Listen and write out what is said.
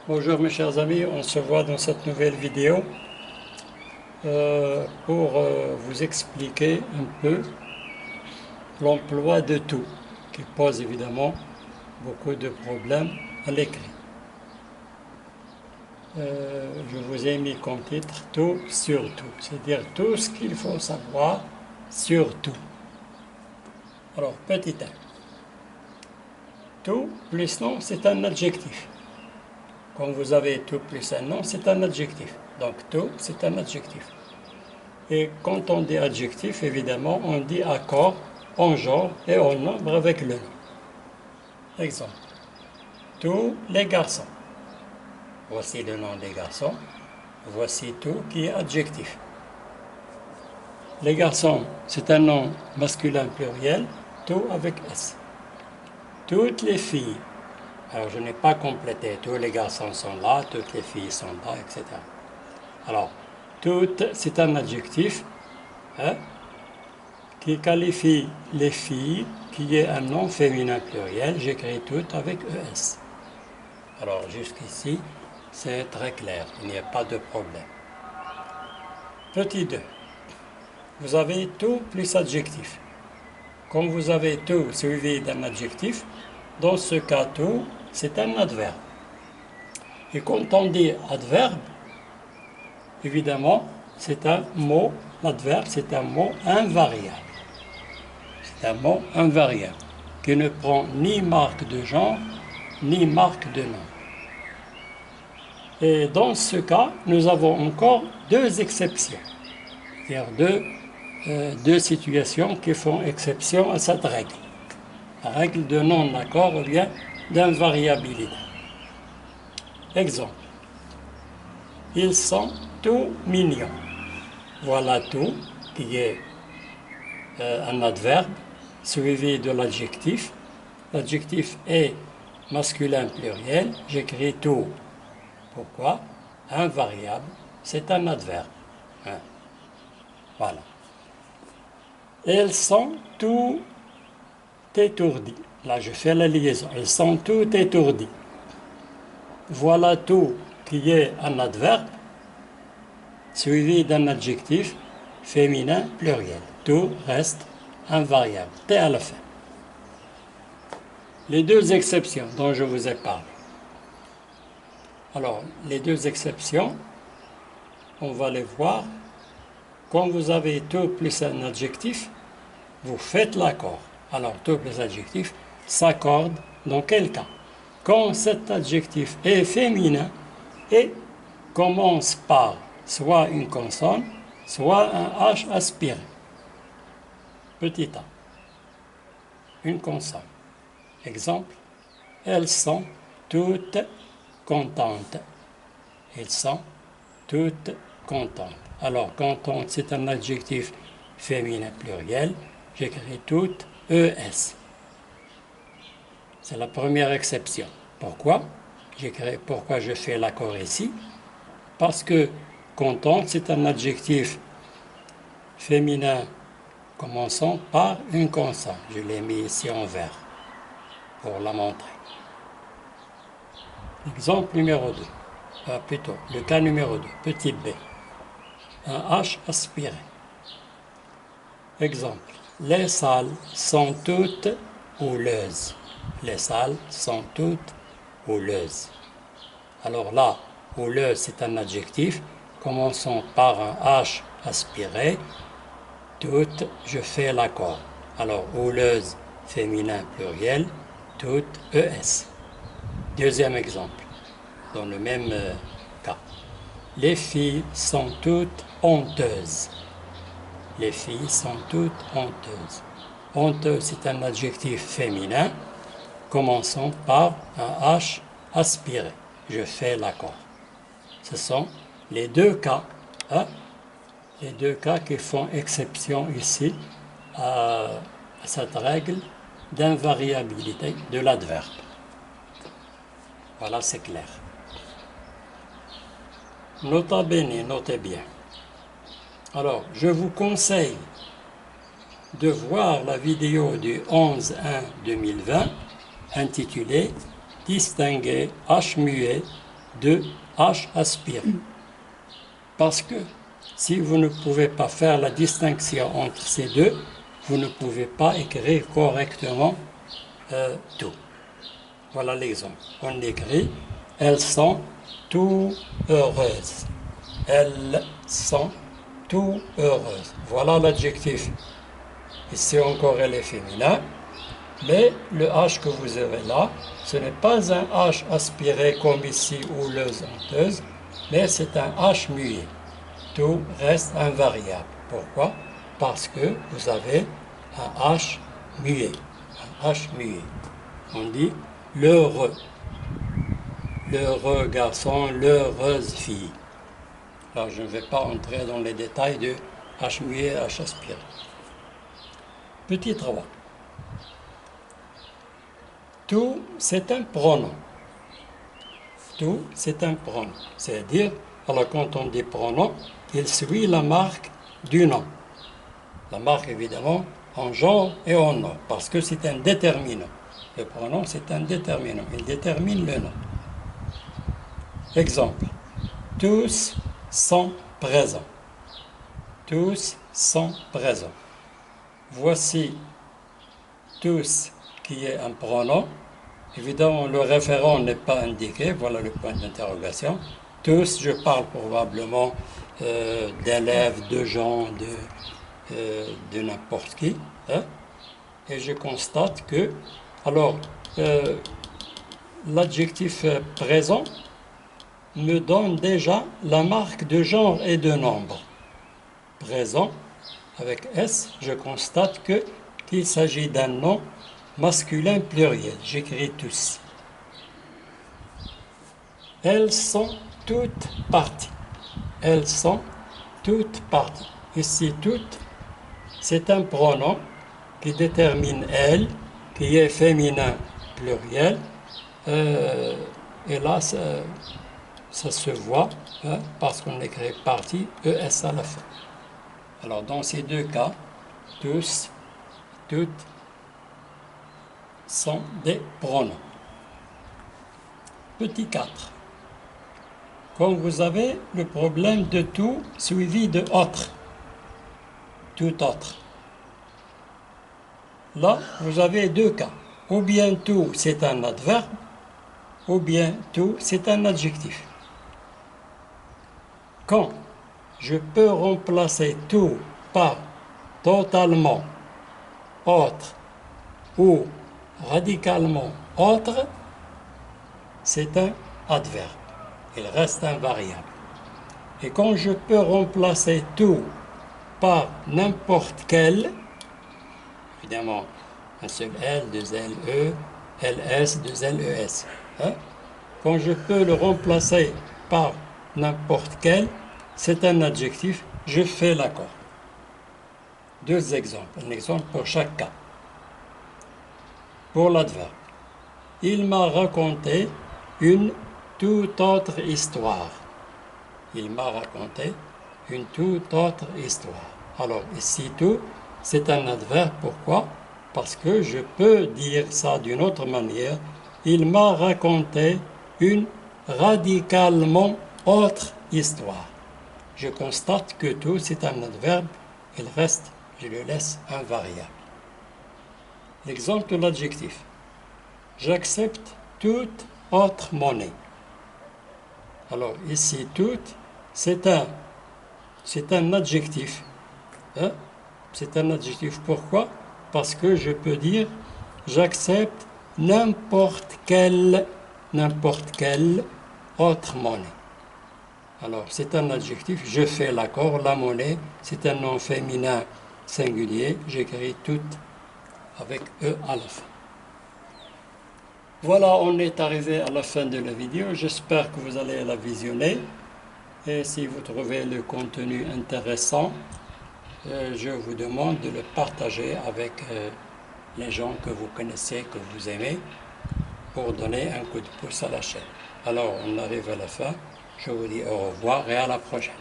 Bonjour mes chers amis, on se voit dans cette nouvelle vidéo pour vous expliquer un peu l'emploi de tout, qui pose évidemment beaucoup de problèmes à l'écrit. Je vous ai mis comme titre tout sur tout, c'est-à-dire tout ce qu'il faut savoir sur tout. Alors petit 1, tout plus nom c'est un adjectif. Quand vous avez tout plus un nom, c'est un adjectif. Donc tout, c'est un adjectif. Et quand on dit adjectif, évidemment, on dit accord en genre et en nombre avec le nom. Exemple. Tous les garçons. Voici le nom des garçons. Voici tout qui est adjectif. Les garçons, c'est un nom masculin pluriel, tout avec S. Toutes les filles. Alors, je n'ai pas complété. Tous les garçons sont là, toutes les filles sont là, etc. Alors, toutes, c'est un adjectif qui qualifie les filles, qui est un nom féminin pluriel. J'écris toutes avec ES. Alors, jusqu'ici, c'est très clair. Il n'y a pas de problème. Petit 2. Vous avez tout plus adjectif. Quand vous avez tout suivi d'un adjectif, dans ce cas, tout, c'est un adverbe. Et quand on dit adverbe, évidemment, c'est un mot, l'adverbe, c'est un mot invariable. C'est un mot invariable qui ne prend ni marque de genre, ni marque de nom. Et dans ce cas, nous avons encore deux exceptions. C'est-à-dire deux situations qui font exception à cette règle. La règle de non-accord ou bien d'invariabilité. Exemple. Ils sont tous mignons. Voilà tout qui est un adverbe suivi de l'adjectif. L'adjectif est masculin pluriel. J'écris tout. Pourquoi? Invariable. C'est un adverbe. Voilà. Elles sont tous étourdis. Là, je fais la liaison. Ils sont tous étourdis. Voilà tout qui est un adverbe suivi d'un adjectif féminin pluriel. Tout reste invariable. T à la fin. Les deux exceptions dont je vous ai parlé. Alors, les deux exceptions, on va les voir. Quand vous avez tout plus un adjectif, vous faites l'accord. Alors, tout plus adjectif s'accorde dans quel cas? Quand cet adjectif est féminin et commence par soit une consonne, soit un H aspiré. Petit a. Une consonne. Exemple. Elles sont toutes contentes. Elles sont toutes contentes. Alors, contente, c'est un adjectif féminin pluriel. J'écris toutes ES. C'est la première exception. Pourquoi? Pourquoi je fais l'accord ici? Parce que contente, c'est un adjectif féminin commençant par une consonne. Je l'ai mis ici en vert pour la montrer. Exemple numéro 2. Plutôt, le cas numéro 2, petit b. Un H aspiré. Exemple. Les salles sont toutes houleuses. Les salles sont toutes houleuses. Alors là, houleuse, c'est un adjectif. Commençons par un H aspiré. Toutes, je fais l'accord. Alors, houleuse, féminin pluriel. Toutes, ES. Deuxième exemple, dans le même cas. Les filles sont toutes honteuses. Les filles sont toutes honteuses. Honteuse, c'est un adjectif féminin. Commençons par un H aspiré. Je fais l'accord. Ce sont les deux cas, les deux cas qui font exception ici à cette règle d'invariabilité de l'adverbe. Voilà, c'est clair. Nota bene, notez bien. Alors, je vous conseille de voir la vidéo du 11-1-2020 intitulée « Distinguer H muet de H aspiré. Parce que si vous ne pouvez pas faire la distinction entre ces deux, vous ne pouvez pas écrire correctement tout. Voilà l'exemple. On écrit « Elles sont tout heureuses ». Elles sont tout heureuses. Voilà l'adjectif. Ici encore, elle est féminin. Mais le H que vous avez là, ce n'est pas un H aspiré comme ici ou leuse honteuse, mais c'est un H muet. Tout reste invariable. Pourquoi? Parce que vous avez un H muet. Un H muet. On dit l'heureux. L'heureux garçon, l'heureuse fille. Alors je ne vais pas entrer dans les détails de H muet et H aspiré. Petit 3. Tout, c'est un pronom. Tout, c'est un pronom. C'est-à-dire, alors quand on dit pronom, il suit la marque du nom. La marque, évidemment, en genre et en nom, parce que c'est un déterminant. Le pronom, c'est un déterminant. Il détermine le nom. Exemple. Tous sont présents. Tous sont présents. Voici tous qui est un pronom. Évidemment, le référent n'est pas indiqué. Voilà le point d'interrogation. Tous, je parle probablement d'élèves, de gens, de n'importe qui. Hein? Et je constate que, alors, l'adjectif présent me donne déjà la marque de genre et de nombre. Présent, avec S, je constate qu'il s'agit d'un nom masculin pluriel. J'écris tous. Elles sont toutes parties. Elles sont toutes parties. Ici, toutes, c'est un pronom qui détermine elle, qui est féminin pluriel. Et là, ça se voit hein, parce qu'on écrit partie, ES à la fin. Alors, dans ces deux cas, tous, toutes sont des pronoms. Petit 4. Quand vous avez le problème de tout suivi de autre, tout autre. Là, vous avez deux cas. Ou bien tout, c'est un adverbe, ou bien tout, c'est un adjectif. Quand je peux remplacer tout par totalement autre ou radicalement autre, c'est un adverbe. Il reste invariable. Et quand je peux remplacer tout par n'importe quel, évidemment, un seul L, deux L, E, LS, deux L, ES. Hein? Quand je peux le remplacer par n'importe quel, c'est un adjectif, je fais l'accord. Deux exemples, un exemple pour chaque cas. Pour l'adverbe, il m'a raconté une toute autre histoire. Il m'a raconté une toute autre histoire. Alors ici, tout, c'est un adverbe. Pourquoi? Parce que je peux dire ça d'une autre manière. Il m'a raconté une radicalement autre histoire. Je constate que tout, c'est un adverbe. Il reste, je le laisse invariable. L'exemple de l'adjectif. J'accepte toute autre monnaie. Alors ici, toute, c'est un adjectif. Hein? C'est un adjectif. Pourquoi? Parce que je peux dire j'accepte n'importe quelle autre monnaie. Alors c'est un adjectif, je fais l'accord, la monnaie, c'est un nom féminin singulier, j'écris toute avec E à la fin. Voilà, on est arrivé à la fin de la vidéo. J'espère que vous allez la visionner. Et si vous trouvez le contenu intéressant, je vous demande de le partager avec les gens que vous connaissez, que vous aimez, pour donner un coup de pouce à la chaîne. Alors, on arrive à la fin. Je vous dis au revoir et à la prochaine.